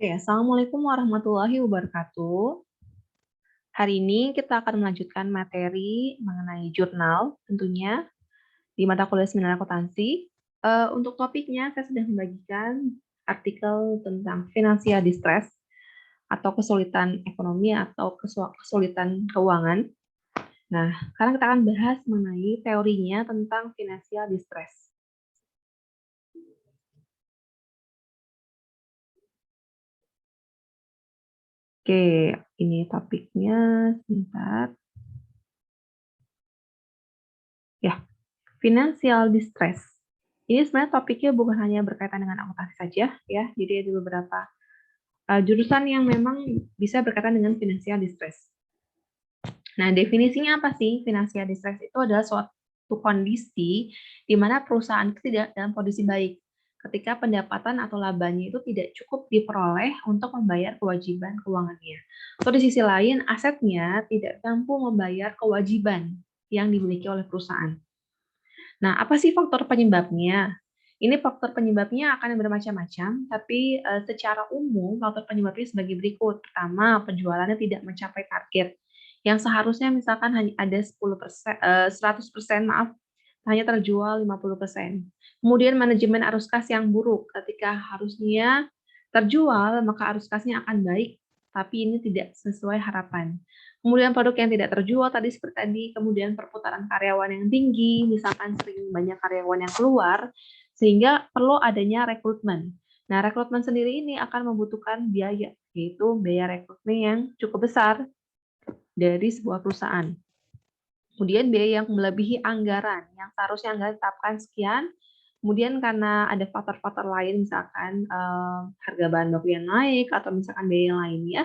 Oke, Assalamualaikum warahmatullahi wabarakatuh. Hari ini kita akan melanjutkan materi mengenai jurnal tentunya di mata kuliah seminar akuntansi. Untuk topiknya saya sudah membagikan artikel tentang financial distress atau kesulitan ekonomi atau kesulitan keuangan. Nah, sekarang kita akan bahas mengenai teorinya tentang financial distress. Oke, ini topiknya sebentar. Ya, financial distress. Ini sebenarnya topiknya bukan hanya berkaitan dengan akuntansi saja, ya. Jadi ada beberapa jurusan yang memang bisa berkaitan dengan financial distress. Nah, definisinya apa sih? Financial distress itu adalah suatu kondisi di mana perusahaan itu tidak dalam kondisi baik ketika pendapatan atau labanya itu tidak cukup diperoleh untuk membayar kewajiban keuangannya. Atau di sisi lain, asetnya tidak mampu membayar kewajiban yang dimiliki oleh perusahaan. Nah, apa sih faktor penyebabnya? Ini faktor penyebabnya akan bermacam-macam, tapi secara umum faktor penyebabnya sebagai berikut. Pertama, penjualannya tidak mencapai target. Yang seharusnya misalkan hanya ada 10%, 100%, maaf, hanya terjual 50%. Kemudian manajemen arus kas yang buruk. Ketika harusnya terjual, maka arus kasnya akan baik, tapi ini tidak sesuai harapan. Kemudian produk yang tidak terjual tadi seperti tadi, kemudian perputaran karyawan yang tinggi, misalkan sering banyak karyawan yang keluar, sehingga perlu adanya rekrutmen. Nah, rekrutmen sendiri ini akan membutuhkan biaya, yaitu biaya rekrutmen yang cukup besar dari sebuah perusahaan. Kemudian biaya yang melebihi anggaran, yang seharusnya anggaran ditetapkan sekian, kemudian karena ada faktor-faktor lain, misalkan harga bahan baku yang naik, atau misalkan biaya yang lainnya,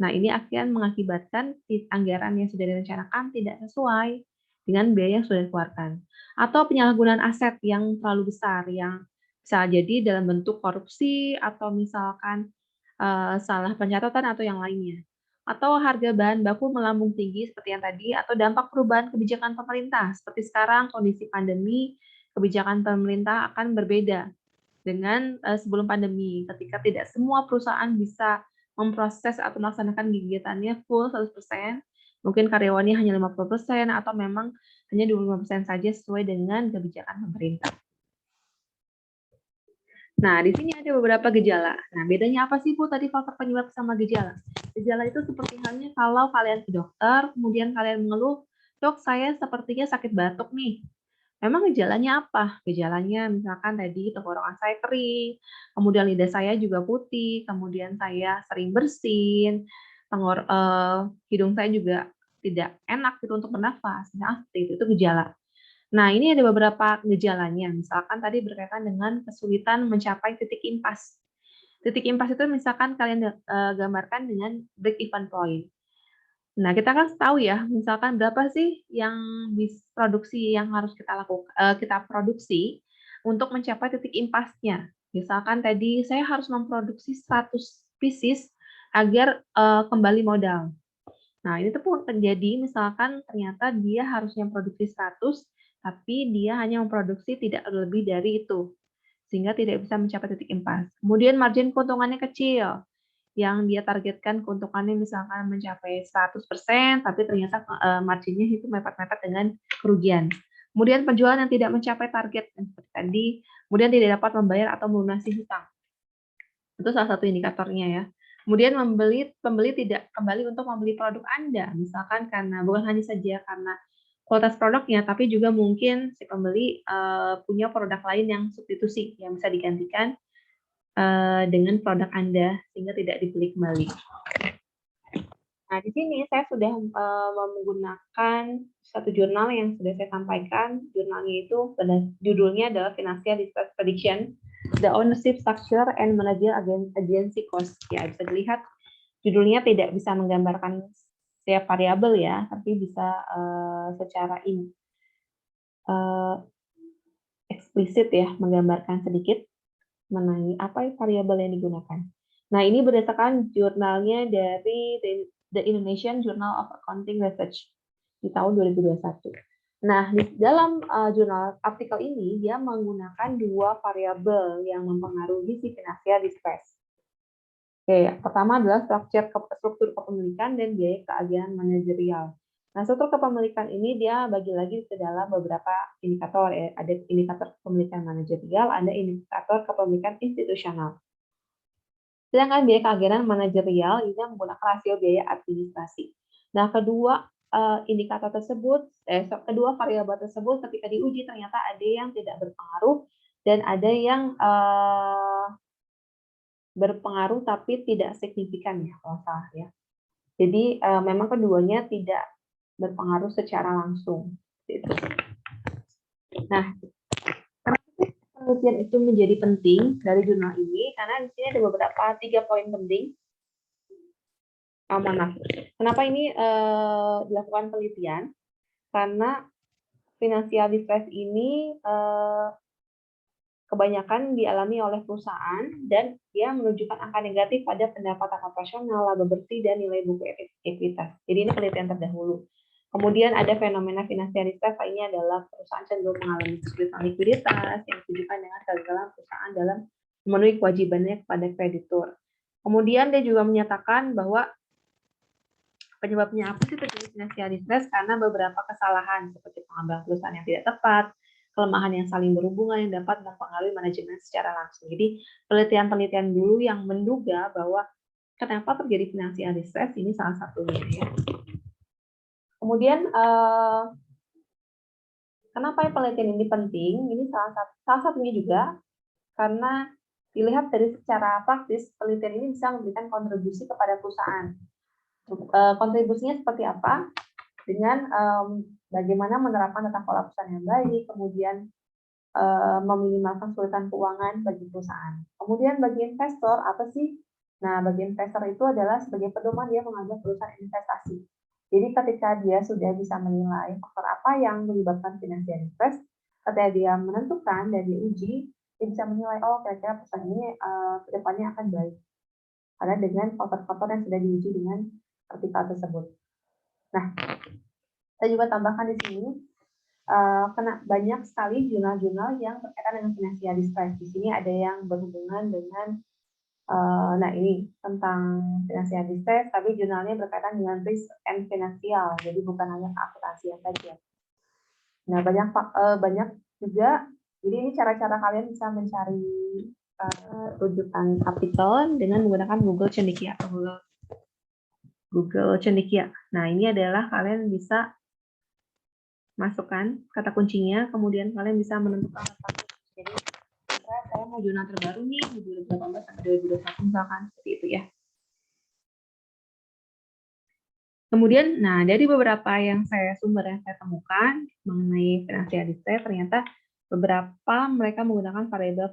nah, ini akan mengakibatkan anggaran yang sudah direncanakan tidak sesuai dengan biaya yang sudah dikeluarkan. Atau penyalahgunaan aset yang terlalu besar, yang bisa jadi dalam bentuk korupsi, atau misalkan salah pencatatan atau yang lainnya. Atau harga bahan baku melambung tinggi seperti yang tadi, atau dampak perubahan kebijakan pemerintah. Seperti sekarang kondisi pandemi, kebijakan pemerintah akan berbeda dengan sebelum pandemi, ketika tidak semua perusahaan bisa memproses atau melaksanakan kegiatannya full 100%, mungkin karyawannya hanya 50% atau memang hanya 25% saja sesuai dengan kebijakan pemerintah. Nah, di sini ada beberapa gejala. Nah, bedanya apa sih, Bu, tadi faktor penyebab sama gejala? Gejala itu seperti halnya kalau kalian ke dokter, kemudian kalian mengeluh, "Dok, saya sepertinya sakit batuk nih." Memang gejalanya apa? Gejalanya misalkan tadi tenggorokan saya kering, kemudian lidah saya juga putih, kemudian saya sering bersin, hidung saya juga tidak enak gitu untuk bernafas. Nah, seperti itu gejala. Nah, ini ada beberapa gejalanya. Misalkan tadi berkaitan dengan kesulitan mencapai titik impas. Titik impas itu misalkan kalian gambarkan dengan break even point. Nah, kita kan tahu ya, misalkan berapa sih yang produksi yang harus kita lakukan, kita produksi untuk mencapai titik impasnya. Misalkan tadi saya harus memproduksi 100 pieces agar kembali modal. Nah, ini tuh pun terjadi misalkan ternyata dia harusnya produksi 100, tapi dia hanya memproduksi tidak lebih dari itu, sehingga tidak bisa mencapai titik impas. Kemudian margin keuntungannya kecil, yang dia targetkan keuntungannya misalkan mencapai 100%, tapi ternyata marginnya itu mepet-mepet dengan kerugian. Kemudian penjualan yang tidak mencapai target seperti tadi, kemudian tidak dapat membayar atau melunasi hutang. Itu salah satu indikatornya ya. Kemudian pembeli tidak kembali untuk membeli produk Anda, misalkan karena bukan hanya saja karena kualitas produknya, tapi juga mungkin si pembeli punya produk lain yang substitusi yang bisa digantikan dengan produk Anda sehingga tidak dibeli kembali. Nah, di sini saya sudah menggunakan satu jurnal yang sudah saya sampaikan. Jurnalnya itu judulnya adalah Financial Distress Prediction, The Ownership Structure and Manager Agency Cost. Ya, bisa dilihat judulnya tidak bisa menggambarkan setiap variabel ya, tapi bisa secara eksplisit ya, menggambarkan sedikit mengenai apa variabel yang digunakan. Nah, ini berdasarkan jurnalnya dari The Indonesian Journal of Accounting Research di tahun 2021. Nah, di dalam jurnal artikel ini, dia menggunakan dua variabel yang mempengaruhi si financial distress. Oke, yang pertama adalah struktur kepemilikan dan biaya keagihan manajerial. Nah, struktur kepemilikan ini dia bagi lagi ke dalam beberapa indikator. Ya. Ada indikator kepemilikan manajerial, ada indikator kepemilikan institusional. Sedangkan biaya keagihan manajerial ini menggunakan rasio biaya administrasi. Nah, indikator tersebut, kedua variabel tersebut ketika diuji ternyata ada yang tidak berpengaruh dan ada yang berpengaruh tapi tidak signifikan ya kalau salah ya. Jadi memang keduanya tidak berpengaruh secara langsung. Gitu. Nah, kenapa penelitian itu menjadi penting dari jurnal ini? Karena di sini ada beberapa 3 poin penting. Kenapa ini dilakukan penelitian? Karena financial distress ini kebanyakan dialami oleh perusahaan dan dia menunjukkan angka negatif pada pendapatan operasional, laba bersih, dan nilai buku ekuitas. Jadi ini penelitian terdahulu. Kemudian ada fenomena financial distress lainnya adalah perusahaan cenderung mengalami kesulitan likuiditas yang ditujukan dengan kegagalan perusahaan dalam memenuhi kewajibannya kepada kreditur. Kemudian dia juga menyatakan bahwa penyebabnya apa sih terjadi financial distress? Karena beberapa kesalahan seperti pengambilan perusahaan yang tidak tepat, kelemahan yang saling berhubungan yang dapat mempengaruhi manajemen secara langsung. Jadi penelitian-penelitian dulu yang menduga bahwa kenapa terjadi financial distress ini salah satunya ya. Kemudian kenapa penelitian ini penting? Ini salah satunya juga karena dilihat dari secara praktis penelitian ini bisa memberikan kontribusi kepada perusahaan. Kontribusinya seperti apa? Dengan bagaimana menerapkan tata kelola perusahaan yang baik, kemudian meminimalkan kesulitan keuangan bagi perusahaan. Kemudian bagi investor, apa sih? Nah, bagi investor itu adalah sebagai pedoman dia mengambil perusahaan investasi. Jadi ketika dia sudah bisa menilai faktor apa yang menyebabkan financial distress, ketika dia menentukan dan diuji, dia bisa menilai, oh kira-kira perusahaan ini ke depannya akan baik. Karena dengan faktor-faktor yang sudah diuji dengan vertikal tersebut. Nah, saya juga tambahkan di sini, kena banyak sekali jurnal-jurnal yang berkaitan dengan financial distress. Di sini ada yang berhubungan dengan, nah ini tentang financial distress, tapi jurnalnya berkaitan dengan risk and financial, jadi bukan hanya akuntansi saja. Nah banyak juga, jadi ini cara-cara kalian bisa mencari rujukan kapital dengan menggunakan Google Cendekia atau Google Cendekia. Nah ini adalah kalian bisa masukkan kata kuncinya, kemudian kalian bisa menentukan kata kunci. Jadi, saya mau jurnal terbaru nih, 2018 sampai 2021 misalkan, seperti itu ya. Kemudian, nah dari beberapa sumber yang saya temukan mengenai financial distress, ternyata beberapa mereka menggunakan variabel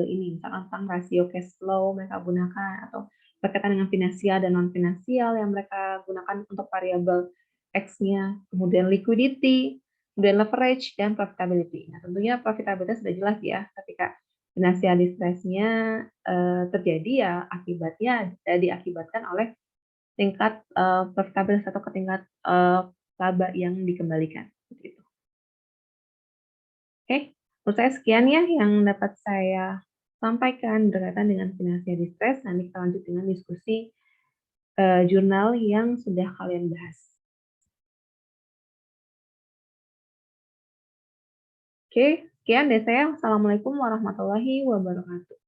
ini, misalkan tentang rasio cash flow mereka gunakan, atau berkaitan dengan finansial dan non-finansial yang mereka gunakan untuk variabel X-nya, kemudian liquidity, kemudian leverage, dan profitability. Nah, tentunya profitability sudah jelas ya, ketika financial distress-nya terjadi ya akibatnya diakibatkan oleh tingkat profitabilitas atau ke tingkat laba yang dikembalikan. Gitu. Oke, menurut saya sekian ya yang dapat saya sampaikan berkaitan dengan financial distress. Nanti kita lanjut dengan diskusi jurnal yang sudah kalian bahas. Oke, sekian dari saya. Wassalamualaikum warahmatullahi wabarakatuh.